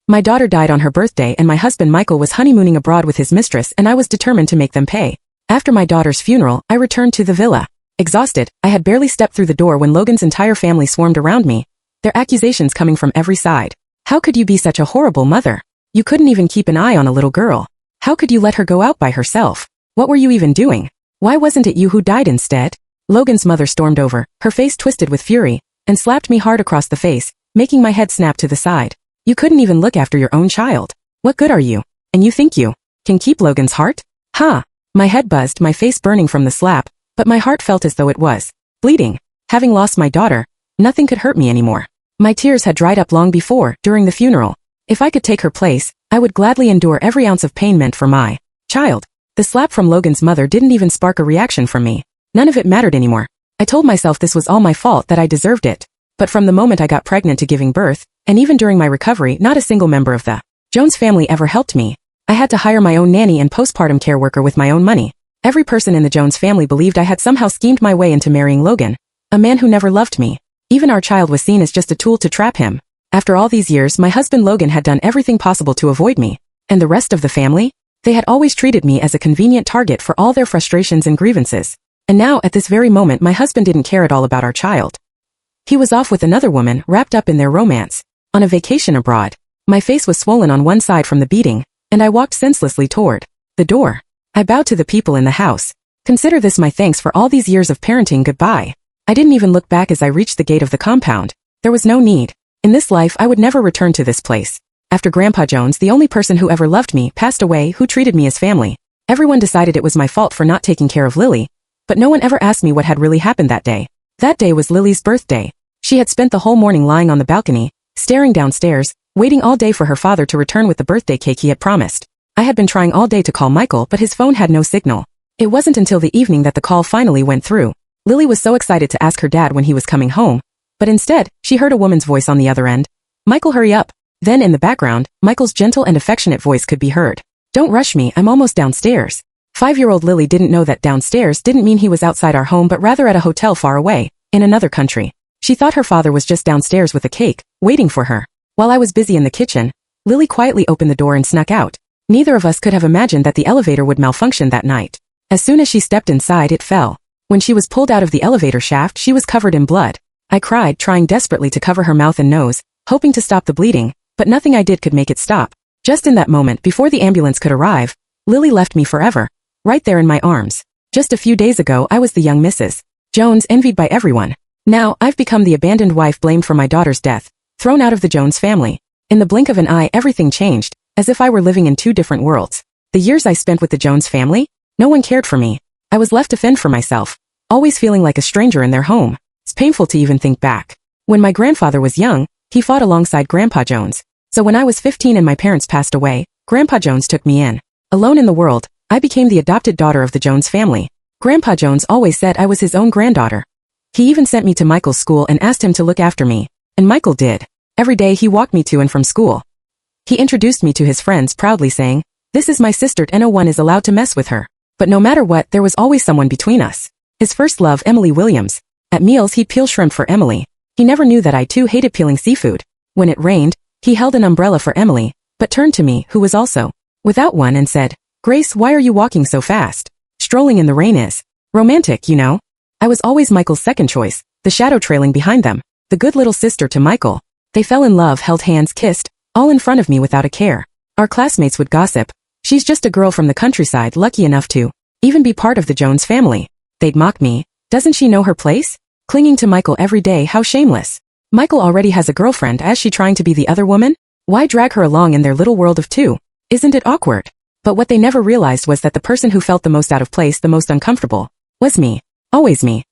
My daughter died on her birthday and my husband Michael was honeymooning abroad with his mistress and I was determined to make them pay. After my daughter's funeral, I returned to the villa. Exhausted, I had barely stepped through the door when Logan's entire family swarmed around me, their accusations coming from every side. How could you be such a horrible mother? You couldn't even keep an eye on a little girl. How could you let her go out by herself? What were you even doing? Why wasn't it you who died instead? Logan's mother stormed over, her face twisted with fury, and slapped me hard across the face, making my head snap to the side. You couldn't even look after your own child. What good are you? And you think you can keep Logan's heart? Ha! My head buzzed, my face burning from the slap, but my heart felt as though it was bleeding. Having lost my daughter, nothing could hurt me anymore. My tears had dried up long before, during the funeral. If I could take her place, I would gladly endure every ounce of pain meant for my child. The slap from Logan's mother didn't even spark a reaction from me. None of it mattered anymore. I told myself this was all my fault, that I deserved it. But from the moment I got pregnant to giving birth, and even during my recovery, not a single member of the Jones family ever helped me. I had to hire my own nanny and postpartum care worker with my own money. Every person in the Jones family believed I had somehow schemed my way into marrying Logan, a man who never loved me. Even our child was seen as just a tool to trap him. After all these years, my husband Logan had done everything possible to avoid me. And the rest of the family? They had always treated me as a convenient target for all their frustrations and grievances. And now, at this very moment, my husband didn't care at all about our child. He was off with another woman, wrapped up in their romance, on a vacation abroad. My face was swollen on one side from the beating, and I walked senselessly toward the door. I bowed to the people in the house. Consider this my thanks for all these years of parenting. Goodbye. I didn't even look back as I reached the gate of the compound. There was no need. In this life, I would never return to this place. After Grandpa Jones, the only person who ever loved me, passed away, who treated me as family. Everyone decided it was my fault for not taking care of Lily, but no one ever asked me what had really happened that day. That day was Lily's birthday. She had spent the whole morning lying on the balcony, staring downstairs, waiting all day for her father to return with the birthday cake he had promised. I had been trying all day to call Michael, but his phone had no signal. It wasn't until the evening that the call finally went through. Lily was so excited to ask her dad when he was coming home, but instead, she heard a woman's voice on the other end. Michael, hurry up. Then in the background, Michael's gentle and affectionate voice could be heard. Don't rush me, I'm almost downstairs. 5-year-old Lily didn't know that downstairs didn't mean he was outside our home but rather at a hotel far away, in another country. She thought her father was just downstairs with a cake, waiting for her. While I was busy in the kitchen, Lily quietly opened the door and snuck out. Neither of us could have imagined that the elevator would malfunction that night. As soon as she stepped inside, it fell. When she was pulled out of the elevator shaft, she was covered in blood. I cried, trying desperately to cover her mouth and nose, hoping to stop the bleeding, but nothing I did could make it stop. Just in that moment, before the ambulance could arrive, Lily left me forever, right there in my arms. Just a few days ago, I was the young Mrs. Jones, envied by everyone. Now, I've become the abandoned wife blamed for my daughter's death, thrown out of the Jones family. In the blink of an eye, everything changed, as if I were living in two different worlds. The years I spent with the Jones family, no one cared for me. I was left to fend for myself, always feeling like a stranger in their home. It's painful to even think back. When my grandfather was young, he fought alongside Grandpa Jones. So when I was 15 and my parents passed away, Grandpa Jones took me in. Alone in the world, I became the adopted daughter of the Jones family. Grandpa Jones always said I was his own granddaughter. He even sent me to Michael's school and asked him to look after me. And Michael did. Every day he walked me to and from school. He introduced me to his friends, proudly saying, "This is my sister and no one is allowed to mess with her." But no matter what, there was always someone between us. His first love, Emily Williams. At meals he'd peel shrimp for Emily. He never knew that I too hated peeling seafood. When it rained, he held an umbrella for Emily, but turned to me, who was also without one, and said, "Grace, why are you walking so fast? Strolling in the rain is romantic, you know." I was always Michael's second choice, the shadow trailing behind them, the good little sister to Michael. They fell in love, held hands, kissed, all in front of me without a care. Our classmates would gossip. "She's just a girl from the countryside, lucky enough to even be part of the Jones family." They'd mock me. "Doesn't she know her place? Clinging to Michael every day, how shameless. Michael already has a girlfriend, is she trying to be the other woman? Why drag her along in their little world of two? Isn't it awkward?" But what they never realized was that the person who felt the most out of place, the most uncomfortable, was me. Always me.